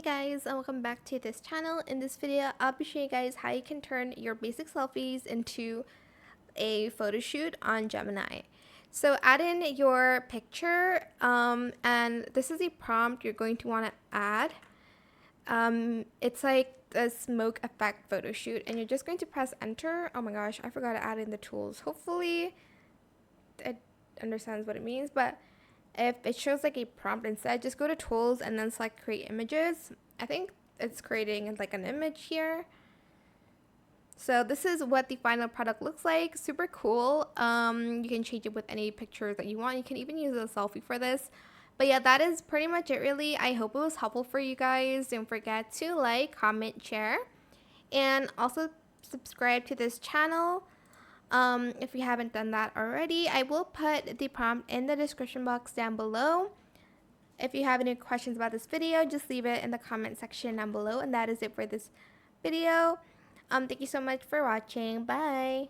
Hey guys, and welcome back to this channel. In this video, I'll be showing you guys how you can turn your basic selfies into a photo shoot on Gemini. So add in your picture, and this is the prompt you're going to want to add. It's like a smoke effect photo shoot, and you're just going to press enter. Oh my gosh, I forgot to add in the tools. Hopefully it understands what it means, but if it shows like a prompt instead, just go to tools and then select create images. I think it's creating like an image here. So this is what the final product looks like. Super cool. You can change it with any pictures that you want. You can even use a selfie for this. But yeah, that is pretty much it really. I hope it was helpful for you guys. Don't forget to like, comment, share, and also subscribe to this channel. If you haven't done that already, I will put the prompt in the description box down below. If you have any questions about this video, just leave it in the comment section down below. And that is it for this video. Thank you so much for watching. Bye.